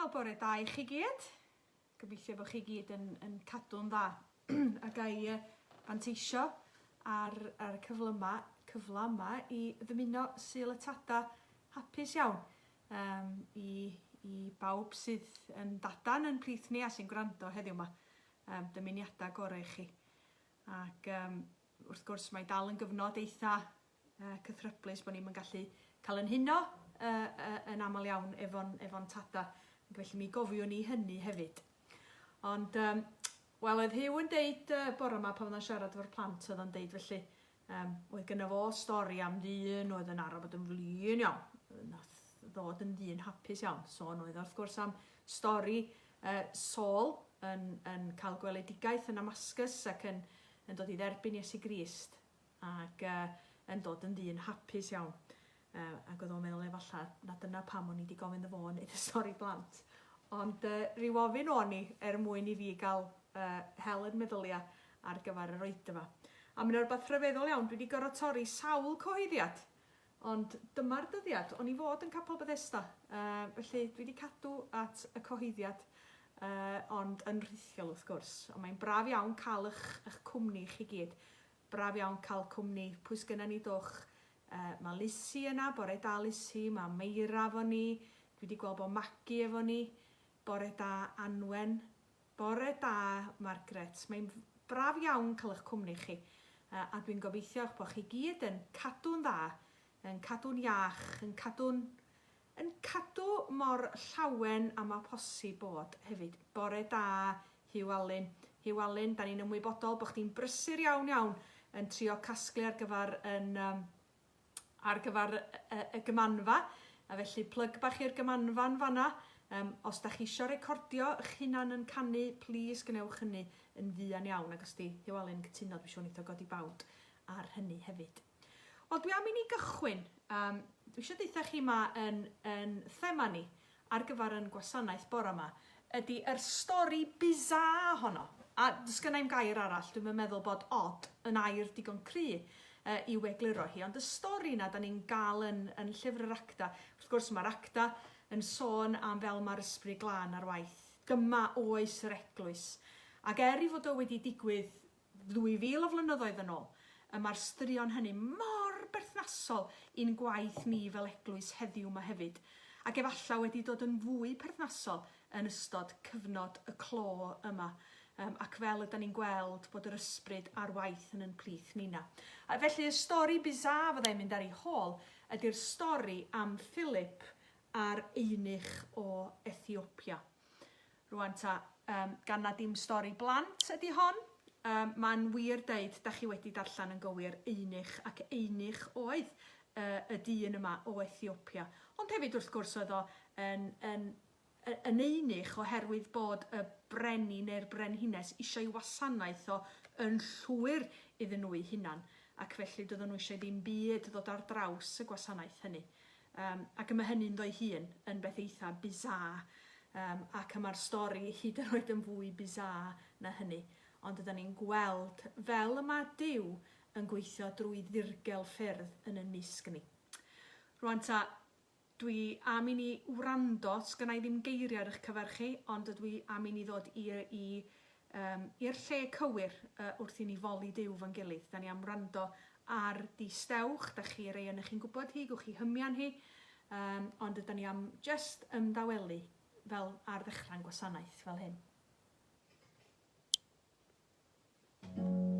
Wel, bore da I chi gyd. Gobeithio bod chi gyd yn cadw'n dda. A gai fanteisio ar cyfle yma I ddymuno syletada hapus iawn I bawb sydd yn dadan yn plith ni a sy'n gwrando heddiw yma. Dymuniadau gorau I chi. Ac wrth gwrs mae dal yn gyfnod eitha cythryblus bod ni'n gallu cael yn huno yn aml iawn efo'n tada. Felly mi gofiwn ni hynny hefyd. Ond, wel, oedd Huw yn deud bore yma pan oedd yn siarad efo'r plant oedd yn deud felly, oedd gynno fo stori am ddyn oedd yn araf bod yn flin iawn. Nath ddod yn ddyn hapus iawn. Sôn oedd wrth gwrs am stori Saul yn cael gweledigaeth yn Damascus ac yn dod I dderbyn Iesu Grist ac yn dod yn ddyn hapus iawn. Ac oedd o'n meddwl efallai na dyna pam o'n I wedi gofyn fo yn neud y stori blant. Ond rhyw ofyn o'n I mwyn I fi gael hel yn meddylia ar gyfer yr oed yma. A mae'n rhywbeth rhyfeddol iawn, dwi wedi gorfod torri sawl cyhoeddiad. Ond dyma'r dyddiad, o'n I fod yn Capel Bethesda. Felly dwi wedi cadw at y cyhoeddiad, ond yn rhithiol wrth gwrs. Ond mae'n braf iawn cael eich cwmni chi gyd. Braf iawn cael cwmni, pwy sgynna ni dwch. Mae Lisi yna, bore da Lisi, mae Meira efo ni, dwi wedi gweld bod Maggie efo ni, bore da Anwen, bore da Margaret. Mae'n braf iawn cael eich cwmni chi, a dwi'n gobeithio eich bod chi gyd yn cadw'n dda, yn cadw'n iach, yn cadw mor llawen a mae posib bod hefyd. Bore da Huw Alun. Huw Alun, da ni'n ymwybodol bod chdi'n brysur iawn yn trio casglu ar gyfer y gymanfa, a felly plug bach i'r gymanfa'n fanna. Os da chi eisiau recordio eich hunan yn canu, please gwnewch hynny yn fuan iawn, ac os di Hywelyn cytuno, dwi eisiau neitho godi bawd ar hynny hefyd. Wel, dwi am I ni gychwyn. Dwi eisiau deitha chi yma yn thema ni ar gyfer yn gwasanaeth bore yma, ydy yr stori bizarre honno. A dysgynna I'm gair arall, dwi'n meddwl bod odd yn air digon cry I wegluro hi, ond y stori yna da ni'n gael yn llyfr yr Acta. Wrth gwrs mae'r Acta yn sôn am fel mae'r ysbryd glân ar waith. Gyma oes yr eglwys. Ac I fod o wedi digwydd 2000 o flynyddoedd yn ôl, mae'r straeon hynny mor berthnasol i'n gwaith ni fel eglwys heddiw yma hefyd. Ac efallai wedi dod yn fwy perthnasol yn ystod cyfnod y clo yma. Ac fel ydym ni'n gweld bod yr ysbryd ar waith yn plith nina. A felly y stori bizarre fyddai'n mynd ar ei hôl ydy'r stori am Philip a'r Eunuch o Ethiopia. Rwan ta, gan na dim stori blant ydy hon, mae'n wir deud da chi wedi darllen yn gywir Eunuch ac Eunuch oedd y dyn yma o Ethiopia. Ond hefyd wrth gwrs oedd o yn eunuch oherwydd bod y brenin neu'r brenhines eisiau wasanaeth o yn llwyr iddyn nhw eu hunan. Ac felly doedden nhw eisiau ddim byd ddod ar draws y gwasanaeth hynny. Ac yma hynny'n ddoi hun yn beth eitha bizarre. Ac yma'r stori hyd yn oed yn fwy bizarre na hynny. Ond ydyn ni'n gweld fel yma Duw yn gweithio drwy ddirgel ffyrdd yn y nisg ni. Rwan ta, dwi am I ni wrando, sgynna I ddim geiriau ar eich cyfer chi, ond dwi am I ni ddod i'r lle cywir wrth I ni foli Duw fan gilydd. Da ni am wrando ar distewch, da chi rei yn chi'n gwybod hi, gwch chi hymian hi, ond da ni am just ymdawelu fel ar ddechrau'n gwasanaeth fel hyn. Dewch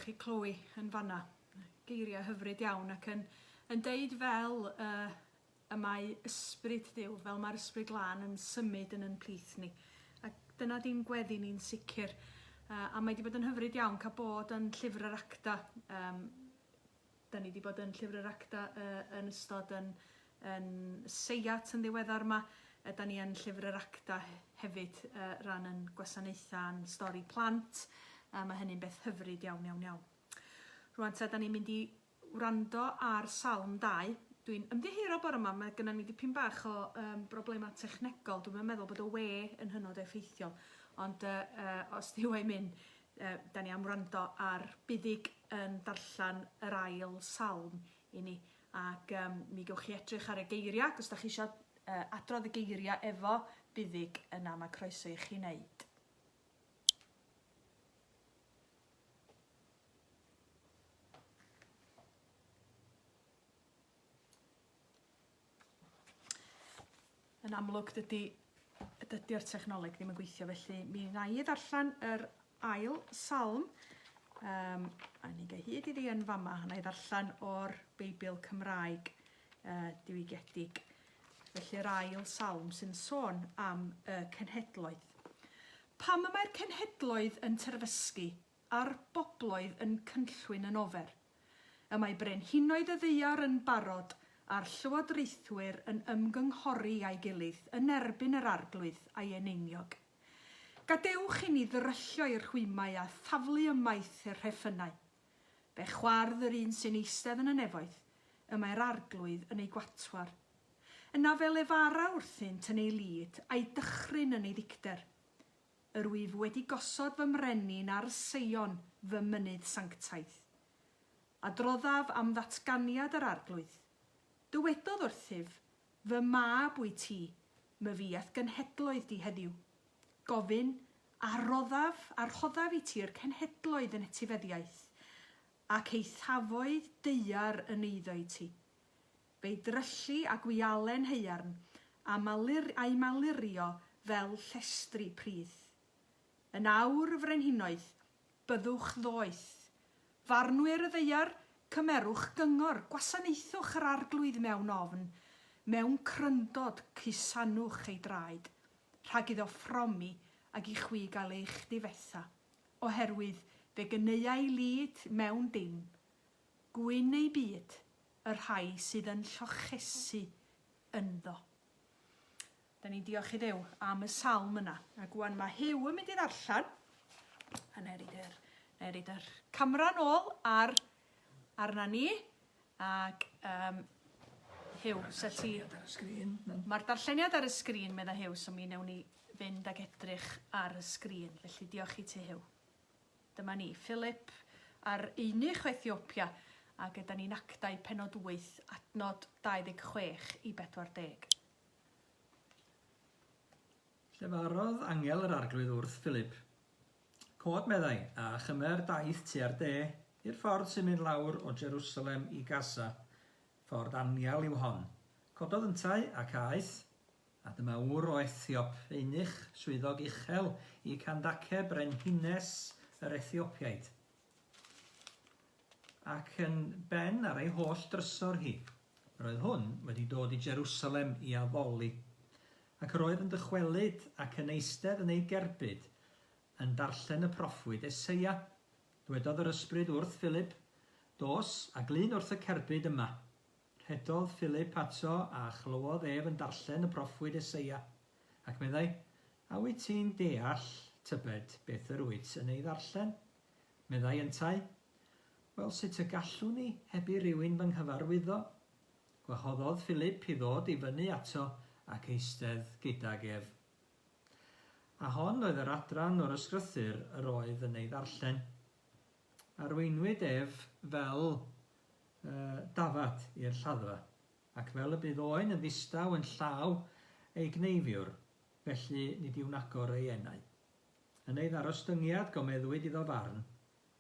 gewch chi clwy yn fanna. Geiriau hyfryd iawn ac yn deud fel y mae ysbryd Duw, fel mae'r ysbryd glân yn symud yn plith ni. Ac dyna di'n gweddi ni'n sicr. A mae wedi bod yn hyfryd iawn cael bod yn llyfr yr Acta. Da ni wedi bod yn llyfr yr Acta yn ystod yn Seiat yn ddiweddar yma. Da ni yn llyfr yr Acta hefyd ran yn gwasanaethau yn stori plant. Mae hynny'n beth hyfryd iawn. Rwan ta, da ni'n mynd i wrando ar Salm 2. Dwi'n ymddihiro bore yma, mae gennym ni dipyn bach o broblemau technegol. Dwi'n meddwl bod y we yn hynod effeithiol. Ond os di wedi mynd, da ni am wrando ar buddig yn darllen yr ail salm i ni. Ac mi gewch chi edrych ar y geiriau, os da chi eisiau adrodd y geiriau efo buddig yna, mae croeso i chi wneud. Yn amlwg dydy'r technoleg ddim yn gweithio, felly mi wna i ddarllen yr ail salm. A ni gael hyd iddi yn fama, na i ddarllen o'r Beibl Cymraeg diwygiedig. Felly yr ail salm sy'n sôn am y cenhedloedd. Pam y mae'r cenhedloedd yn terfysgu a'r bobloedd yn cynllwyn yn ofer? Y mae brenhinoedd y ddaear yn barod a'r llywodraethwyr yn ymgynghori a'i gilydd yn erbyn yr arglwydd a'i eneiniog. Gadewch i ni ddryllio i'r chwymau a thaflu ymaith i'r rheffynnau. Be chwardd yr un sy'n eistedd yn y nefoedd, y mae'r arglwydd yn ei gwatwar. Yna fel efara wrthynt yn ei lyd a'i dychryn yn ei ddicter. Yr wyf wedi gosod fy mrennin ar Seion fy mynydd sanctaidd. Adroddaf am ddatganiad yr arglwydd. Dywedodd wrthyf, fy mab wyt ti, my fiath genhedloedd di heddiw. Gofyn, arhoddaf i ti'r cenhedloedd yn etifeddiaeth, ac eithafoedd deiar yn eiddo ti. Fe'i dryllu a gwialen heiarn, a'i malirio fel llestri pridd. Yn awr frenhinoedd, byddwch ddoeth. Farnwyr y ddeiar, cymerwch gyngor, gwasanaethwch yr arglwydd mewn ofn, mewn cryndod cusanwch ei draed, rhag iddo ffromi ac i chwi gael eich difetha, oherwydd fe gynneuau lyd mewn dim, gwyn ei byd, yr rhai sydd yn llochesu ynddo. Da ni'n diolch i Dduw am y salm yna, a gwan mae Hyw yn mynd i ddarllen, a nerid yr camera nôl arna ni, ac Hyw, seti... Mae'r darlleniad ar y sgrin, medda Hyw, so mi newn ni fynd ag edrych ar y sgrin. Felly diolch i ti, Hyw. Dyma ni, Philip a'r Eunuch o Ethiopia, ac yda ni'n Actau penod 8, adnod 26 i 40. Llefarodd angel yr arglwydd wrth Philip. Cod meddai a chymer daith tua'r de i'r ffordd sy'n mynd lawr o Jerusalem i Gaza. Ffordd anial yw hon. Cododd yntau ac aeth, a dyma wr o Ethiop, Eunuch swyddog uchel i Candace brenhines yr Ethiopiaid. Ac yn ben ar ei holl drysor hi. Roedd hwn wedi dod i Jerusalem i addoli, ac roedd yn dychwelyd ac yn eistedd yn ei gerbyd, yn darllen y proffwyd Eseia. Dywedodd yr ysbryd wrth Philip, dos a glyn wrth y cerbyd yma. Rhedodd Philip ato a chlywodd ef yn darllen y proffwyd Eseia, ac meddai, a wyt ti'n deall tybed beth yr wyt yn ei ddarllen? Meddai yntau, wel sut y gallwn ni heb i rywun fy nghyfarwyddo? Gwahoddodd Philip i ddod i fyny ato ac eistedd gydag ef. A hon oedd yr adran o'r ysgrythyr yr oedd yn ei ddarllen. Arweinwyd ef fel dafad i'r lladdfa, ac fel y bydd oen yn ddistaw yn llaw ei gneifiwr, felly nid yw'n agor ei enau. Yn ei ddarostyngiad gomeddwyd iddo farn,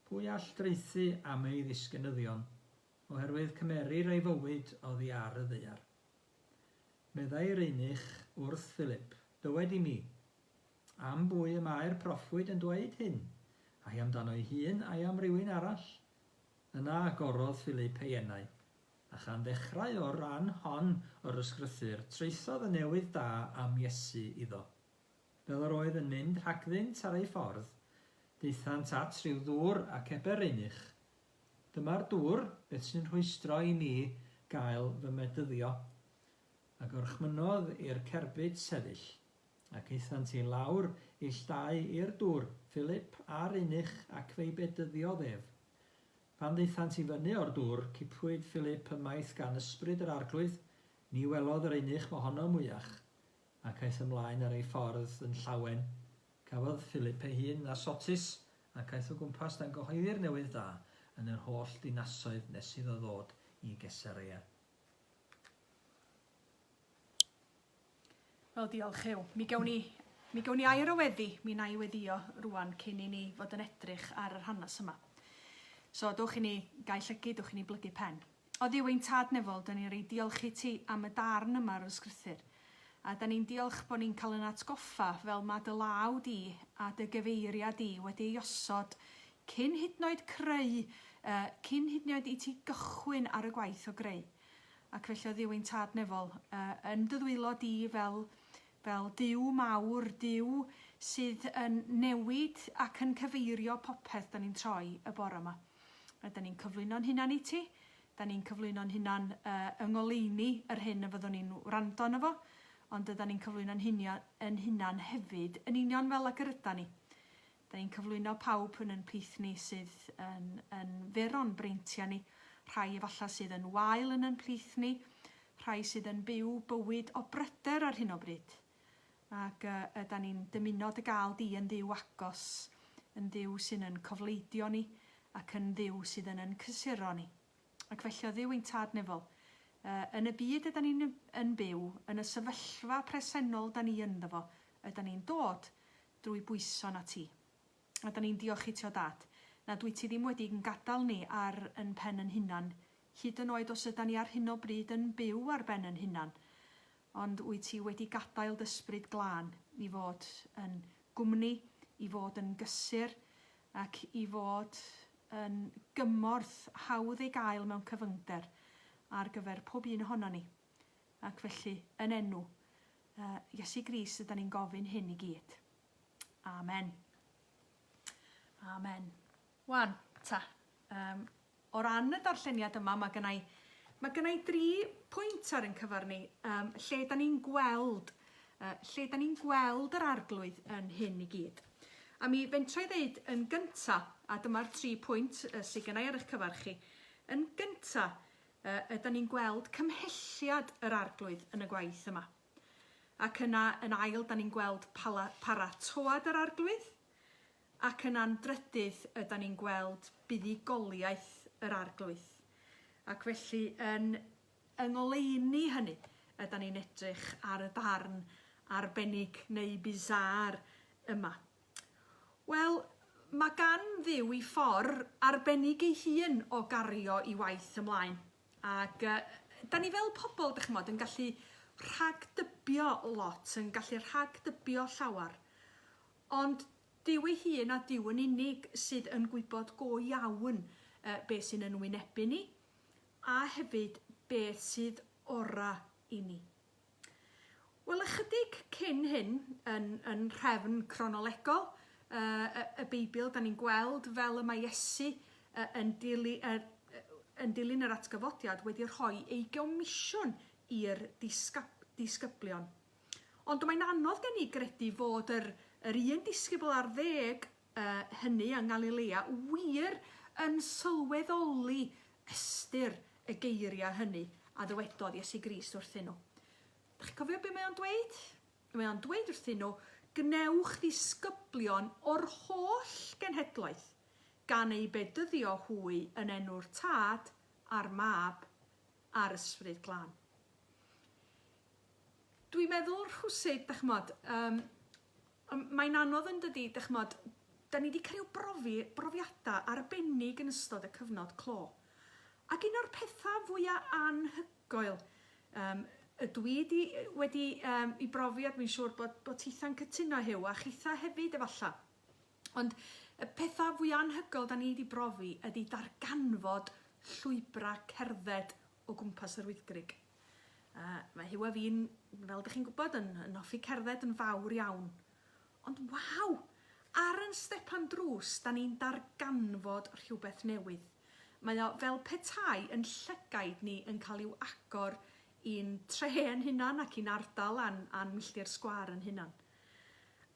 pwy all dreithi am ei ddisgynyddion, oherwydd cymerir ei fywyd oddi ar y ddaear. Meddai'r Eunuch wrth Philip, dywed i mi, am bwy y mae'r proffwyd yn dweud hyn, Ai amdano ei hun, ai am rywun arall. Yna agorodd Philip ei enau, a chan ddechrau o'r ran hon o'r ysgrythyr, treithodd y newydd da am Iesu iddo. Fel yr oedd yn mynd rhagddynt ar ei ffordd, deithant at rhyw ddŵr ac eber Eunuch. Dyma'r dŵr beth sy'n rhwystro i ni gael fy medyddio, ac orchmynodd i'r cerbyd sefyll, ac eithant i lawr i llai i'r dŵr, Philip a'r Eunuch ac fe'i bedyddiodd ef. Pan ddeithant i fyny o'r dŵr, cipwyd Philip ymaith gan ysbryd yr arglwydd, ni welodd yr Eunuch mohono mwyach, ac aeth ymlaen ar ei ffordd yn llawen. Cafodd Philip ei hun a sotis, ac aeth o gwmpas dan gyhoeddi'r newydd da yn yr holl dinasoedd nes iddo ddod i Gesaria. Wel, diolch Ew. Mi gawn ni air o weddi, mi na i weddio rwan cyn i ni fod yn edrych ar yr hanes yma. So, dwch i ni gael llygu, dwch i ni blygu pen. O ddiwyn tad nefol, da ni'n rei diolch i ti am y darn yma o'r ysgrythyr. A da ni'n diolch bod ni'n cael yn atgoffa fel mae dy law di a dy gyfeiria di wedi ei osod cyn hyd yn oed creu, cyn hyd yn oed i ti gychwyn ar y gwaith o greu. Ac felly o ddiwyn tad nefol, yn dy ddwylo di fel Duw mawr, Duw sydd yn newid ac yn cyfeirio popeth da ni'n troi y bore yma. Da ni'n cyflwyno'n hunan i ti, da ni'n cyflwyno'n hunan yng ngoleuni yr hyn y fyddwn ni'n wrando yno fo, ond da ni'n cyflwyno'n hunan hefyd yn union fel ac yr yda ni. Da ni'n cyflwyno pawb yn plith ni sydd yn feron breintia ni, rhai efalla sydd yn wael yn plith ni, rhai sydd yn byw bywyd o bryder ar hyn o bryd. Ac da ni'n dymuno dy gael di yn ddiw agos, yn ddiw sy'n yn cofleidio ni, ac yn ddiw sydd yn cysuro ni. Ac felly o ddiw ein tad nefol, yn y byd ydyn ni'n byw, yn y sefyllfa presennol da ni ynddo fo, ydyn ni'n dod drwy bwyso na ti. A da ni'n diolch i ti o dad, na dwi ti ddim wedi yn gadael ni ar yn pen yn hunan, hyd yn oed os ydyn ni ar hyn o bryd yn byw ar ben yn hunan, ond wyt ti wedi gadael dysbryd glân i fod yn gwmni, i fod yn gysur, ac i fod yn gymorth hawdd ei gael mewn cyfyngder ar gyfer pob un ohono ni. Ac felly, yn enw, Iesu Grist ydyn ni'n gofyn hyn i gyd. Amen. Amen. Wan, ta. O ran y darlleniad yma, mae gennai 3 pwynt ar yn cyfar ni, lle da ni'n gweld yr arglwydd yn hyn i gyd. A mi fentra i ddeud yn gynta, a dyma'r 3 pwynt sydd gennai ar eich cyfar chi, yn gynta, ydyn ni'n gweld cymhelliad yr arglwydd yn y gwaith yma. Ac yna yn ail, da ni'n gweld paratoad yr arglwydd, ac yna'n drydydd, ydyn ni'n gweld buddigoliaeth yr arglwydd. Ac felly, yn ngoleuni hynny, ydyn ni'n edrych ar y darn arbennig neu bizar yma. Wel, mae gan Dduw i ffordd arbennig ei hun o gario i waith ymlaen. Ac da ni fel pobl, yn gallu rhagdybio lot, yn gallu rhagdybio llawar. Ond Duw ei hun a Duw yn unig sydd yn gwybod go iawn beth sy'n yn wynebu ni, a hefyd beth sydd ora i ni. Wel, ychydig cyn hyn, yn rhefn chronolegol, y Beibl, da ni'n gweld fel y mae Iesu yn dilyn yr atgyfodiad wedi rhoi ei gomisiwn i'r disgyblion. Ond mae'n anodd gen i gredu fod yr un disgybl ar 10 hynny yng Galilea wir yn sylweddoli ystyr y geiriau hynny a ddywedodd Iesu Grist wrthyn nhw. Ydych chi'n cofio beth mae o'n dweud? Mae o'n dweud wrthyn nhw, gnewch ddisgyblion o'r holl genhedlaeth gan ei bedyddio hwy yn enw'r Tad a'r Mab a'r Ysbryd Glân. Dwi'n meddwl rhywsyd, mae'n anodd yn dydi, da ni wedi cael brofiadau arbennig yn ystod y cyfnod clo. Ac un o'r pethau fwyaf anhygoel dwi wedi i brofiad, mi'n siŵr bod hitha'n cytuno Hyw, a chitha hefyd efalla. Ond Y pethau fwy anhygoel da ni wedi brofi ydy darganfod llwybra cerdded o gwmpas yr wyddgrig. Mae Hiw a fi'n, fel ydych chi'n gwybod, yn hoffi cerdded yn fawr iawn. Ond waw, ar yn stepan drws, da ni'n darganfod rhywbeth newydd. Mae o fel petai yn llygaid ni yn cael i'w agor i'n trehen hunan ac i'n ardal a'n milltir sgwar yn hunan.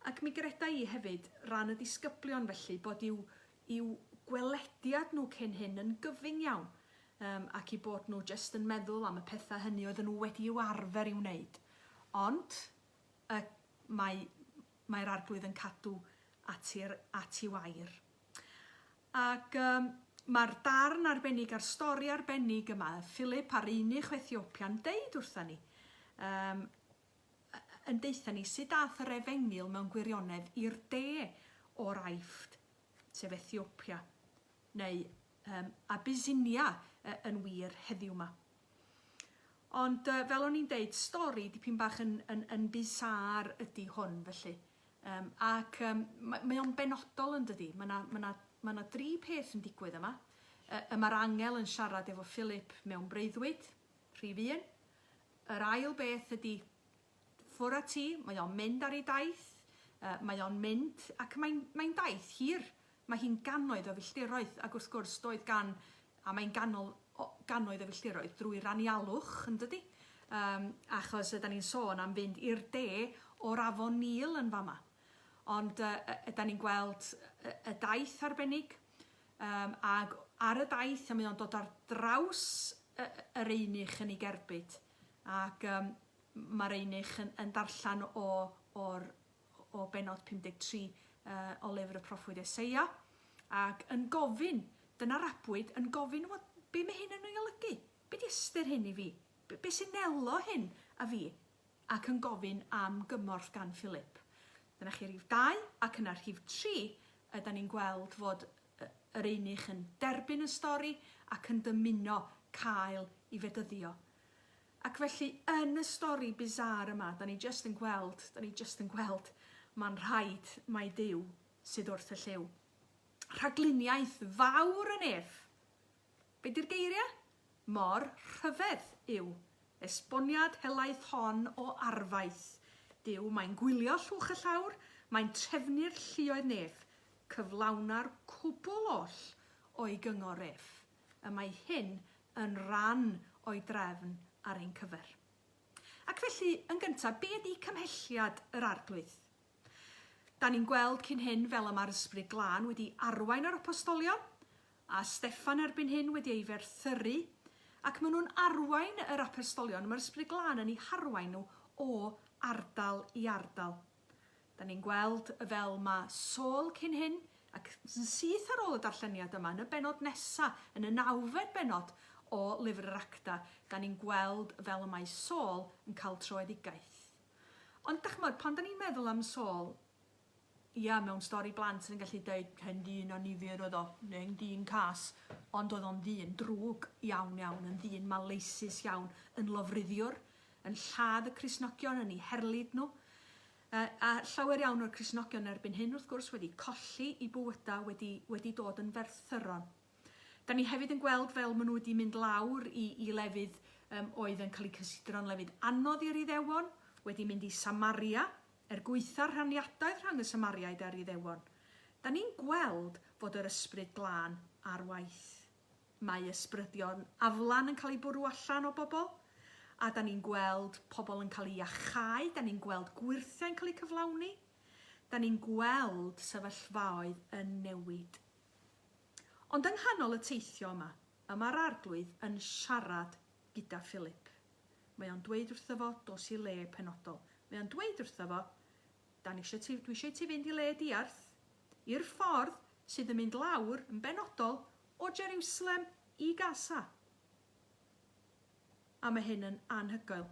Ac mi greda I hefyd ran y disgyblion felly bod i'w gwelediad nhw cyn hyn yn gyfyng iawn ac I bod nhw jyst yn meddwl am y pethau hynny oedd nhw wedi i'w arfer i'w wneud. Ond mae'r arglwydd yn cadw at I wair. Ac mae'r darn arbennig a'r stori arbennig yma, Philip a'r Eunuch Ethiopia'n deud wrthyn ni, yn deitha ni sut daeth yr Efengil mewn gwirionedd i'r de o'r Aifft, sef Ethiopia, neu Abyssinia yn wir heddiw yma. Ond fel o'n i'n deud, stori dipyn bach yn bizar ydy hwn felly. Ac mae o'n benodol yn dydi. Mae 'na 3 peth yn digwydd yma. Mae'r angel yn siarad efo Philip mewn breuddwyd, rhif 1. Yr ail beth ydy ffwr a ti, mae o'n mynd ar ei daith, mae o'n mynd, ac mae'n daith hir. Mae hi'n gannoedd o filltiroedd, ac wrth gwrs doedd a mae'n gannoedd o filltiroedd drwy'r anialwch, yn dydi? Achos ydyn ni'n sôn am fynd i'r de o'r afon Nil yn fama. Ond ydyn ni'n gweld y daith arbennig, ac ar y daith mae o'n dod ar draws yr Eunuch yn ei gerbyd, ac mae'r Eunuch yn darllan o benod 53 o lyfr y proffwyd Eseia, ac yn gofyn, dyna'r abwyd, yn gofyn, be mae hyn yn ei olygu? Be di ystyr hyn I fi? Be sy'n nelo hyn a fi? Ac yn gofyn am gymorth gan Philip. Dyna chi rhif 2, ac yna rhif 3, ydyn ni'n gweld fod yr Eunuch yn derbyn y stori ac yn dymuno cael I fedyddio. Ac felly, yn y stori bizar yma, da ni jyst yn gweld, mae'n rhaid mai Duw sydd wrth y lliw. Rhagluniaeth fawr yn ef. Be di'r geiriau? Mor rhyfedd yw. Esboniad helaeth hon o arfaith. Duw, mae'n gwylio llwch y llawr, mae'n trefnu'r lluoedd nef, cyflawna'r cwbl oll o'i gyngor ef. Y mae hyn yn ran o'i drefn ar ein cyfer. Ac felly, yn gyntaf, be ydy cymhelliad yr arglwydd? Da ni'n gweld cyn hyn fel y mae'r ysbryd glân wedi arwain yr apostolion, a Steffan erbyn hyn wedi ei ferthyru, ac maen nhw'n arwain yr apostolion, mae'r ysbryd glân yn ei harwain nhw o ardal I ardal. Da ni'n gweld fel mae Saul cyn hyn, ac yn syth ar ôl y darlleniad yma, yn y benod nesaf, yn y 9fed benod o lyfr yr Acta, da ni'n gweld fel y mae Saul yn cael troedigaeth. Ond dachmod, pan da ni'n meddwl am Saul, mewn stori blant yn gallu dweud hen dyn o nifyr oedd o, neu'n dyn cas, ond oedd o'n dyn drwg iawn, yn dyn maleisus iawn, yn lofruddiwr, yn lladd y Cristnogion, yn ei herlyd nhw. A llawer iawn o'r Cristnogion erbyn hyn wrth gwrs wedi colli I bywydau wedi dod yn ferthyron. Da ni hefyd yn gweld fel maen nhw wedi mynd lawr I lefydd oedd yn cael ei cysidro'n lefydd anodd i'r Iddewon, wedi mynd I Samaria, gweitha'r rhaniadaeth rhwng y Samariaid a'r Iddewon. Da ni'n gweld fod yr ysbryd glân ar waith. Mae ysbrydion aflan yn cael ei bwrw allan o bobl, a da ni'n gweld pobl yn cael ei iachau, da ni'n gweld gwirthau'n cael ei cyflawni, da ni'n gweld sefyllfaoedd yn newid. Ond yng nghanol y teithio yma, mae'r arglwydd yn siarad gyda Philip. Mae o'n dweud wrtho fo dos I le penodol. Mae o'n dweud wrtho fo, dwi eisiau ti fynd I le diarth, i'r ffordd sydd yn mynd lawr yn benodol o Jerusalem I Gaza. A mae hyn yn anhygoel.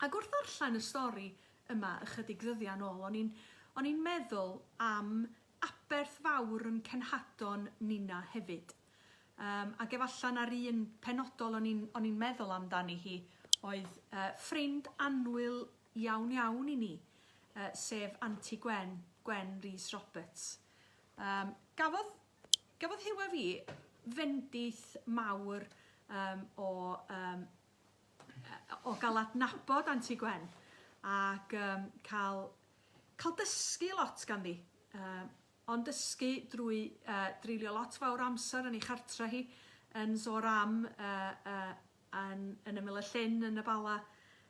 Ac wrth ddarllen y stori yma ychydig ddyddiau nôl, o'n i'n meddwl am aberth fawr yn cenhadon Nina hefyd. Ac efallan ar un penodol o'n i'n meddwl amdani hi, oedd ffrind annwyl iawn I ni, sef Gwen Rees Roberts. gafodd Hyw a fi fendith mawr o gael adnabod Aunty Gwen ac cael dysgu lot ganddi. Ond dysgu drwy dreulio lot fawr amser yn ei chartra hi yn Mizoram, yn ymyl y llyn, yn y bala,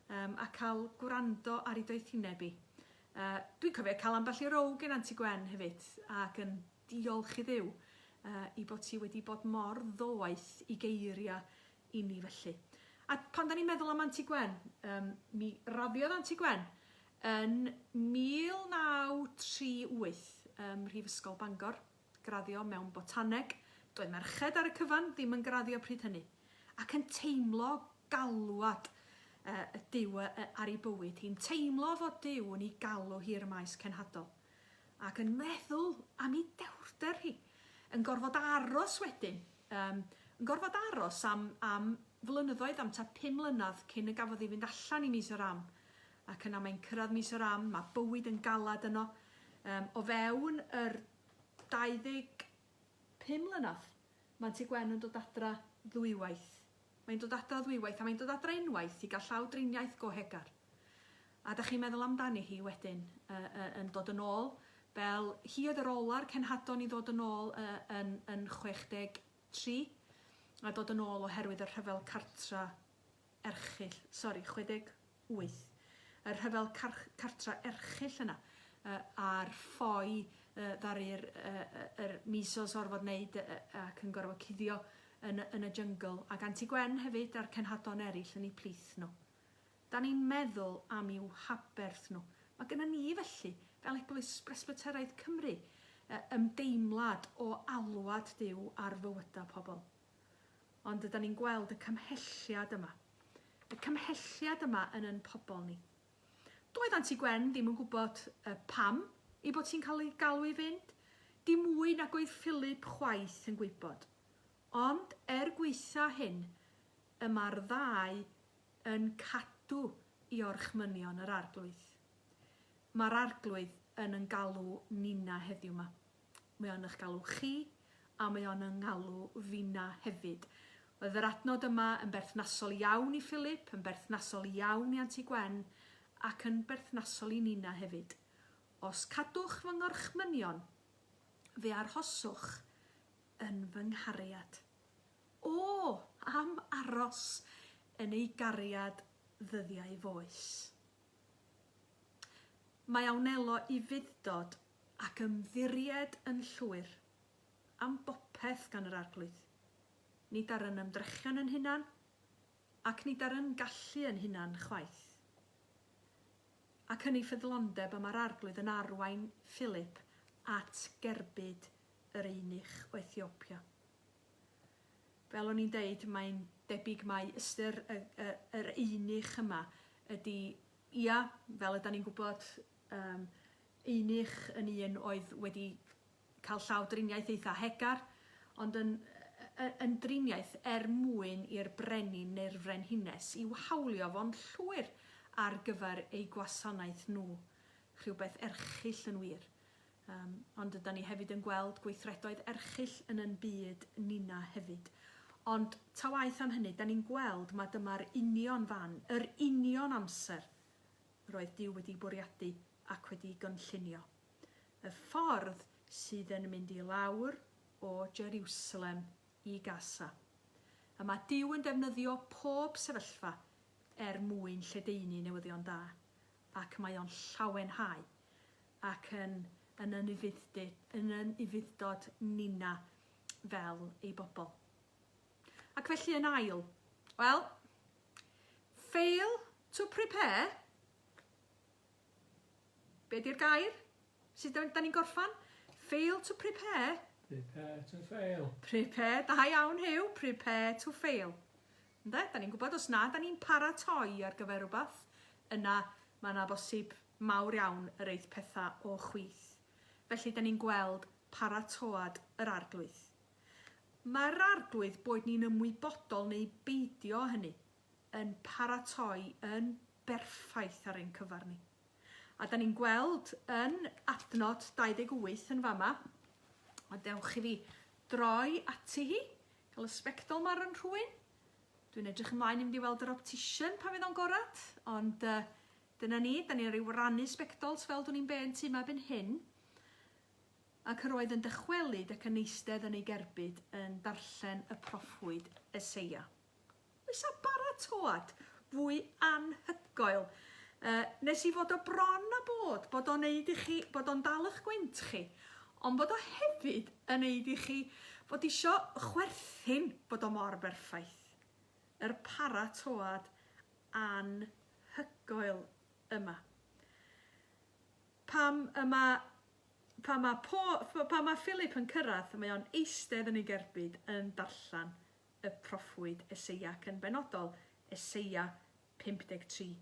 a cael gwrando ar ei doethineb i. Dwi'n cofio cael ambell i row gen Aunty Gwen hefyd, ac yn diolch i Dduw i bod ti wedi bod mor ddoeth i geiria i ni felly. A pan da ni'n meddwl am Aunty Gwen, mi raddiodd Aunty Gwen yn 1938 Mhrifysgol Bangor, graddio mewn botaneg. Doedd merched ar y cyfan ddim yn graddio pryd hynny. Ac yn teimlo galwad y Duw ar ei bywyd. Hi'n teimlo fod Duw yn ei galw hi'r maes cenhadol. Ac yn meddwl am ei dewrder hi. Yn gorfod aros wedyn. Yn gorfod aros am flynyddoedd, am ta 5 mlynedd cyn y gafodd ei fynd allan i Mizoram. Ac yna mae'n cyrraedd Mizoram, mae bywyd yn galad yno. O fewn yr 25 mlynedd, mae Aunty Gwen yn dod adra ddwywaith. Mae'n dod adra ddwywaith a mae'n dod adra unwaith i gael llawdriniaeth gohegar. A da chi'n meddwl amdani hi wedyn yn dod yn ôl, fel hi oedd yr ola'r cenhadon i ddod yn ôl yn 63, a dod yn ôl oherwydd y rhyfel cartra erchyll, 68. Y rhyfel cartra erchyll yna, a'r ffoi ddaru'r misos orfod wneud ac yn gorfod cuddio yn y jungle, ac Aunty Gwen hefyd a'r cenhadon eraill yn ei plith nhw. Da ni'n meddwl am i'w haberth nhw. Mae gennym ni felly, fel Eglwys Presbyteraidd Cymru, ymdeimlad o alwad Duw ar fywydau pobl. Ond ydyn ni'n gweld y cymhelliad yma. Y cymhelliad yma yn ein pobl ni. Doedd Aunty Gwen ddim yn gwybod pam i bod hi'n cael ei galw i fynd. Dim mwy nag oedd Philip chwaith yn gwybod. Ond gweitha hyn, mae'r ddau yn cadw i orchmynion yr Arglwydd. Mae'r Arglwydd yn galw nina heddiw yma. Mae o'n eich galw chi, a mae o'n galw fina hefyd. Oedd yr adnod yma yn berthnasol iawn i Philip, yn berthnasol iawn i Aunty Gwen, ac yn berthnasol i nina hefyd. Os cadwch fy ngorchmynion, fe arhoswch yn fy nghariad. O, am aros yn ei gariad ddyddiau foes. Mae awnelo i fuddod ac ymddiried yn llwyr am bopeth gan yr Arglwydd. Nid ar yn ymdrechion yn hunan, ac nid ar yn gallu yn hunan chwaith. Ac yn ei ffyddlondeb yma'r Arglwydd yn arwain Philip at gerbyd yr Eunuch o Ethiopia. Fel o'n i'n deud, mae'n debyg mai ystyr yr Eunuch yma ydy, ia, fel ydyn ni'n gwybod, Eunuch yn un oedd wedi cael llawdriniaeth eitha hegar, ond yn driniaeth mwyn i'r brenin neu'r frenhines i'w hawlio fo'n llwyr ar gyfer ei gwasanaeth nhw, rhywbeth erchyll yn wir. Ond ydyn ni hefyd yn gweld gweithredoedd erchyll yn ein byd nina hefyd. Ond ta waith am hynny, da ni'n gweld mae dyma'r union fan, yr union amser roedd Duw wedi bwriadu ac wedi gynllunio. Y ffordd sydd yn mynd i lawr o Jerusalem i Gaza. A mae Duw yn defnyddio pob sefyllfa mwyn lledaenu newyddion da, ac mae o'n llawenhau ac yn ufuddod nina fel ei bobl. Ac felly yn ail, wel, fail to prepare. Be di'r gair? Sut da ni'n gorffan? Fail to prepare. Prepare to fail. Prepare, da iawn Hyw, prepare to fail. Da ni'n gwybod os na, da ni'n paratoi ar gyfer rhywbeth, yna mae yna bosib mawr iawn yr eith pethau o chwith. Felly da ni'n gweld paratoad yr Arglwydd. Mae'r Arglwydd bod ni'n ymwybodol neu beidio hynny yn paratoi yn berffaith ar ein cyfar ni. A da ni'n gweld yn adnod 28 yn fama, A dewch i fi droi ati hi, cael y sbectol mar yn rhywun. Dwi'n edrych ymlaen i mynd i weld yr optician pan fydd o'n gorad, ond dyna ni, da ni'n rhyw rannu sbectols fel dwi'n ni'n bent yma byn hyn. Ac yr oedd yn dychwelyd ac yn eistedd yn ei gerbyd yn darllen y proffwyd Eseia. Oes a baratoad fwy anhygoel. Nes i fod o bron a bod o'n neud i chi, bod o'n dal eich gwynt chi, ond bod o hefyd yn neud i chi fod isio chwerthin bod o mor berffaith. Yr paratoad anhygoel yma. Pam mae Philip yn cyrraedd, mae o'n eistedd yn ei gerbyd yn darllen y proffwyd Eseia, ac yn benodol Eseia 53.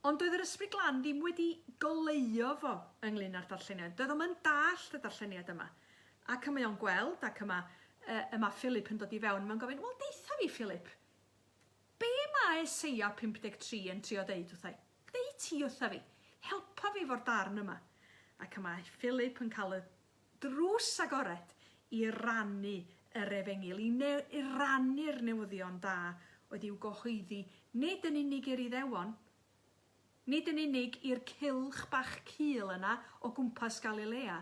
Ond doedd yr Ysbryd Glân ddim wedi goleio fo ynglyn â'r darlleniad. Doedd o'n dallt y darlleniad yma. Ac mae o'n gweld, ac yma Philip yn dod i fewn, mae'n gofyn, wel, deitha fi, Philip, be mae Eseia 53 yn trio deud wrthai? Dei ti wrtha fi, helpa fi fo'r darn yma. Ac yma Philip yn cael y drws agored i rannu yr efengil, i rannu'r newyddion da oedd i'w gyhoeddi, nid yn unig i'r Iddewon, nid yn unig i'r cylch bach cul yna o gwmpas Galilea,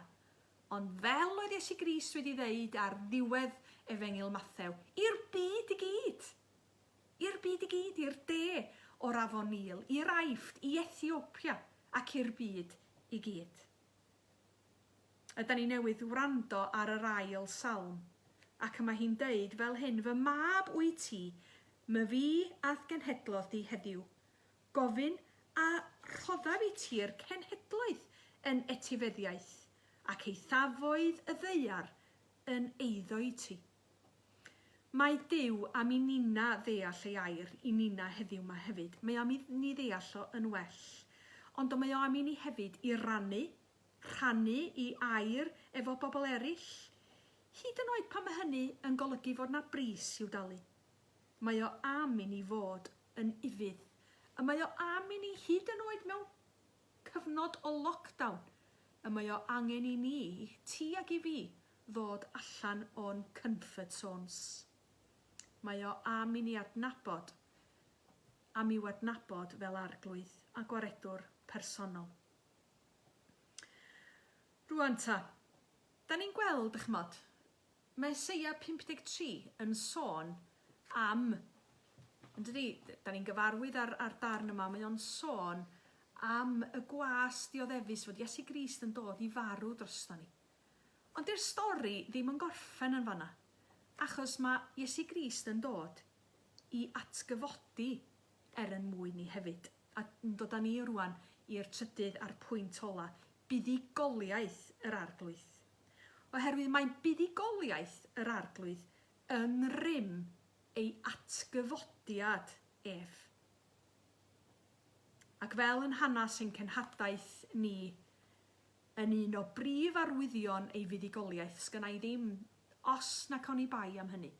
ond fel oedd Iesu Grist wedi ddeud ar ddiwedd efengil Mathew, i'r byd i gyd. I'r byd i gyd, i'r de o'r Afon Nil, i'r Aifft, i Ethiopia, ac i'r byd i gyd. Yda ni newydd wrando ar yr ail salm, ac yma hi'n deud fel hyn, fy mab wyt ti, my fi ath genhedlodd di heddiw, gofyn a rhoddaf i ti'r cenhedlaeth yn etifeddiaeth, ac eithafoedd y ddeiar yn eiddo i ti. Mae Duw am i nina ddeall ei air, i nina heddiw yma hefyd. Mae am i ni ddeall o yn well, ond mae am i ni hefyd i rannu i air efo bobl eraill. Hyd yn oed pan mae hynny yn golygu fod na bris i'w dalu. Mae o am i ni fod yn ifydd. A mae o am i ni hyd yn oed mewn cyfnod o lockdown. A mae o angen i ni, ti ag i fi, ddod allan o'n comfort zones. Mae o am i ni adnabod, am i'w adnabod fel arglwydd a gwaredwr personol. Rwan ta, da ni'n gweld, chmod, mae Eseia 53 yn sôn am, da ni'n gyfarwydd ar darn yma, mae o'n sôn am y gwas dioddefus fod Iesu Grist yn dod i farw drosto ni. Ond di'r stori ddim yn gorffen yn fanna, achos mae Iesu Grist yn dod i atgyfodi mwyn ni hefyd. A dod â ni rwan i'r trydydd a'r pwynt ola, buddigoliaeth yr arglwydd. Oherwydd mae buddigoliaeth yr arglwydd yn rym ei atgyfodiad ef. Ac fel yn hanes ein cenhadaeth ni, yn un o brif arwyddion ei fuddigoliaeth, sgynna i ddim os na cawn i bai am hynny.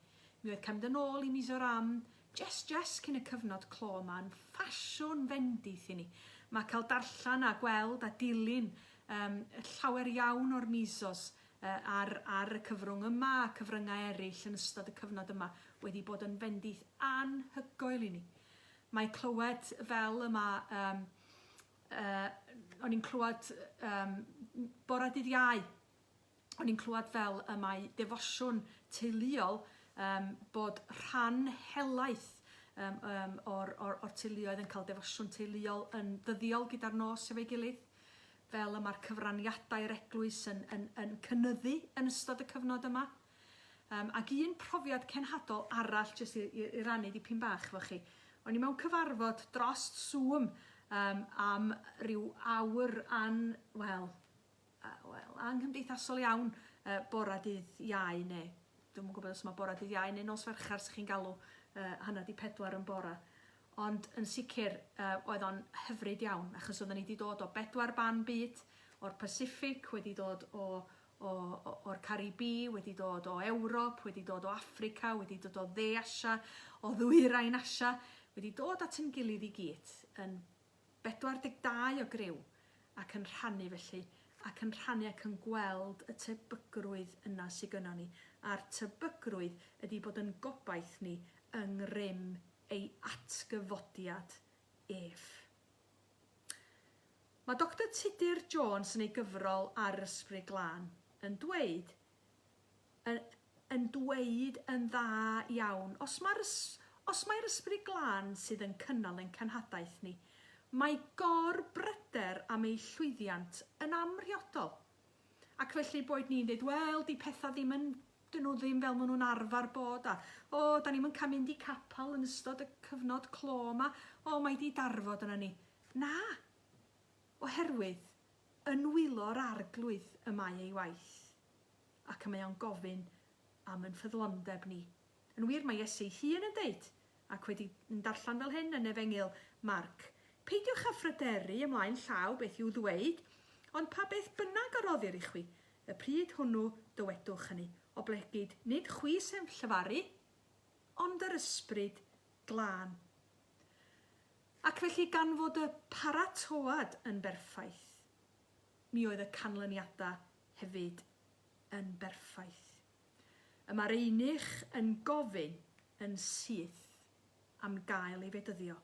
Mi oedd cefnd yn ôl i Mizoram, just cyn y cyfnod clo yma, yn ffasiwn fendith i ni. Mae cael darllen a gweld a dilyn llawer iawn o'r misos ar y cyfrwng yma a cyfryngau eraill yn ystod y cyfnod yma wedi bod yn fendith anhygoel i ni. Mae clywed fel yma, o'n i'n clywed bore dydd Iau, o'n i'n clywed fel y mae defosiwn teuluol bod rhan helaeth o'r teuluoedd yn cael defosiwn teuluol yn ddyddiol gyda'r nos efo'i gilydd, fel y mae'r cyfraniadau'r eglwys yn cynyddu yn ystod y cyfnod yma. Ac un profiad cenhadol arall, jyst i rannu dipyn bach efo chi. O'n i mewn cyfarfod dros Zoom am ryw awr anghymdeithasol iawn bore dydd Iau, neu dwi'n gwybod os mae bore dydd Iau neu nos Ferchar sy'n chi'n galw hanner 4 yn bore. Ond yn sicr oedd o'n hyfryd iawn, achos oedden ni wedi dod o 4 ban byd, o'r Pacific, wedi dod o'r Caribi, wedi dod o Ewrop, wedi dod o Affrica, wedi dod o dde Asia, o ddwyrain Asia, wedi dod at yn gilydd i gyd yn 42 o griw ac yn rhannu felly ac yn rhannu ac yn gweld y tebygrwydd yna sydd gynno ni. A'r tebygrwydd ydy bod yn gobaith ni yng ngrym ei atgyfodiad ef. Mae Dr Tudur Jones yn ei gyfrol ar yr Ysbryd Glân yn dweud yn dda iawn, os mae'r Ysbryd Glân sydd yn cynnal ein cenhadaeth ni, mae gorbryder am ei llwyddiant yn amrhiodol. Ac felly boed ni'n dweud, wel, di pethau ddim yn, dyn nhw ddim fel maen nhw'n arfer bod, da ni'n cael mynd i capel yn ystod y cyfnod clo yma, mae di darfod yna ni. Na, oherwydd yn wylo'r arglwydd y mae ei waith, ac y mae o'n gofyn am yn ffyddlondeb ni. Yn wir, mae Iesu hun yn deud, ac wedi yn darllen fel hyn yn Efengyl Marc, peidiwch â phryderu ymlaen llaw beth i'w ddweud, ond pa beth bynnag aroddir i chwi, y pryd hwnnw dywedwch hynny, o blegyd nid chwi sy'n llyfaru, ond yr Ysbryd Glân. Ac felly gan fod y paratoad yn berffaith, mi oedd y canlyniadau hefyd yn berffaith. Mae'r Eunuch yn gofyn yn syth am gael ei fedyddio.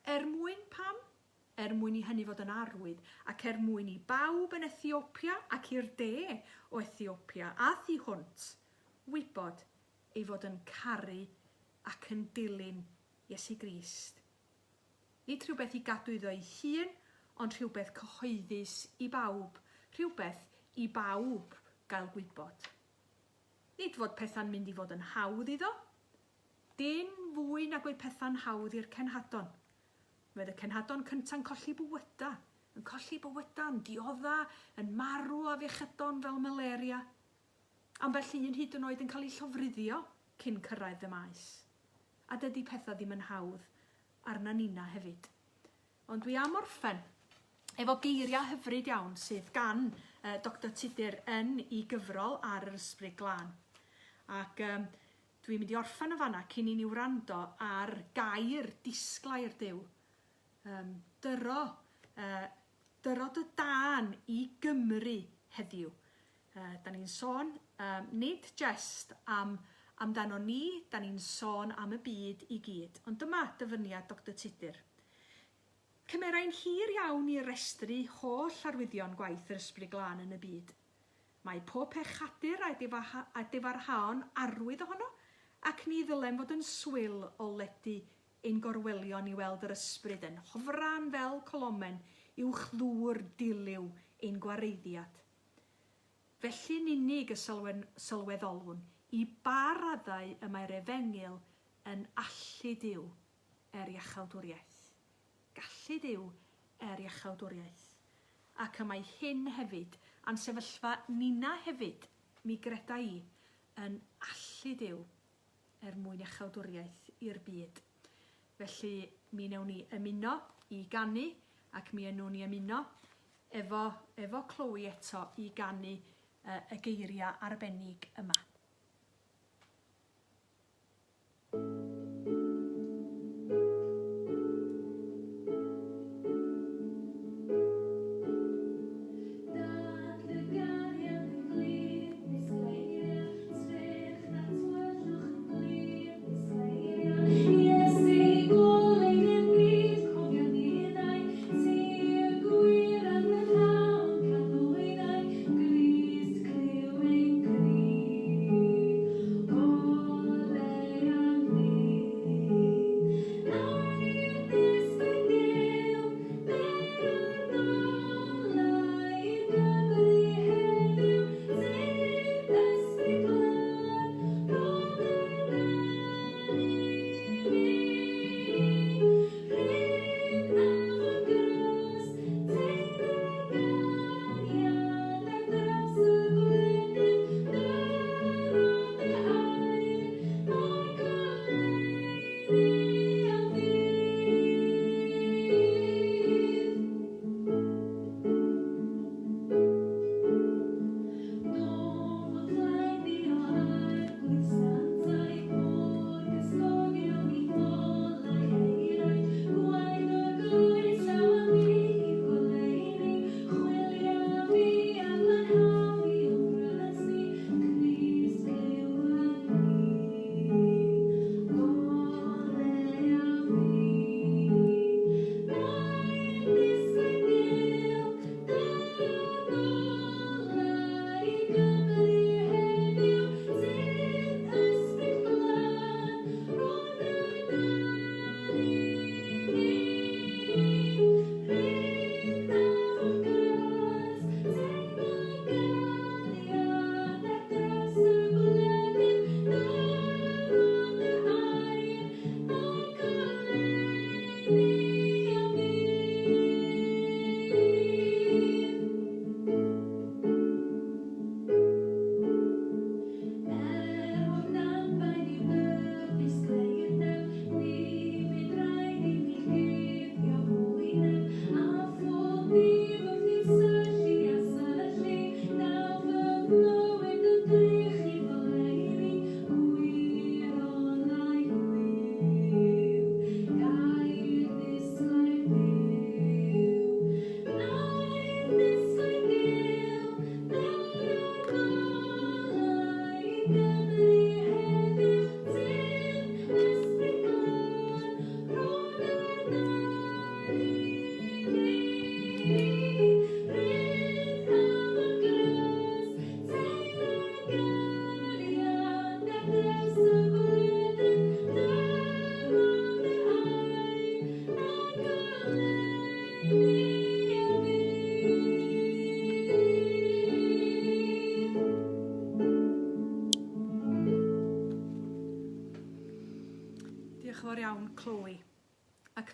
Mwyn pam? Mwyn i hynny fod yn arwydd, ac mwyn i bawb yn Ethiopia ac i'r de o Ethiopia a thu hwnt wybod ei fod yn caru ac yn dilyn Iesu Grist. Nid rhywbeth i gadw iddo ei hun, ond rhywbeth cyhoeddus i bawb, rhywbeth i bawb gael gwybod. Nid fod pethau'n mynd i fod yn hawdd iddo, dim fwy nag oedd pethau'n hawdd i'r cenhadon. Mae'r cenhadon cyntaf yn colli bywyda, yn diodda, yn marw a fiechydon fel malaria. Ambell un hyd yn oed yn cael ei llofruddio cyn cyrraedd y maes. A dydy pethau ddim yn hawdd arna nina hefyd. Ond dwi am orffen efo geiriau hyfryd iawn sydd gan Dr Tudur yn ei gyfrol ar yr Ysbryd Glân. Ac dwi'n mynd i orffen y fanna cyn i ni wrando ar gair disglair Duw. Dyro dy dan i Gymru heddiw. Da ni'n sôn nid jest amdano ni, da ni'n sôn am y byd i gyd. Ond dyma dyfyniad Dr Tudur. Cymerau'n hir iawn i restru holl arwyddion gwaith yr Ysbryd Glân yn y byd. Mae pob pechadur a difarhaon arwydd ohono, ac ni ddylem fod yn swyl o ledu ein gorwelion i weld yr ysbryd yn hofran fel colomen i'w chlwr diliw ein gwareiddiad. Felly'n unig y sylweddolwn i ba raddau y mae'r Efengyl yn allu Duw iachawdwriaeth. Gallu Duw iachawdwriaeth. Ac y mae hyn hefyd, a'n sefyllfa nina hefyd, mi greda i, yn allu Duw mwyn iachawdwriaeth i'r byd. Felly mi newn ni ymuno i ganu, ac mi newn ni ymuno efo Chloe eto i ganu y geiriau arbennig yma.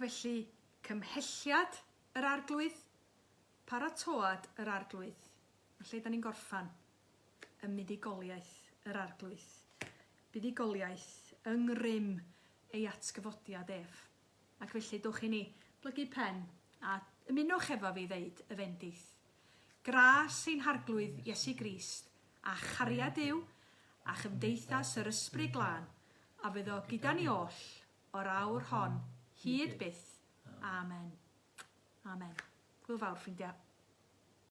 felly, cymhelliad yr arglwydd, paratoad yr arglwydd. Lle da ni'n gorffan? Y mudigoliaeth yr arglwydd. Buddugoliaeth yng ngrym ei atgyfodiad ef. Ac felly dwch i ni blygu pen a ymunwch efo fi ddeud y fendith. Gras ein harglwydd Iesu Grist a chariad Duw a chymdeithas yr ysbryd glân a fydd o gyda ni oll o'r awr hon hyd byth. Amen. Amen. Hwyl fawr ffrindiau.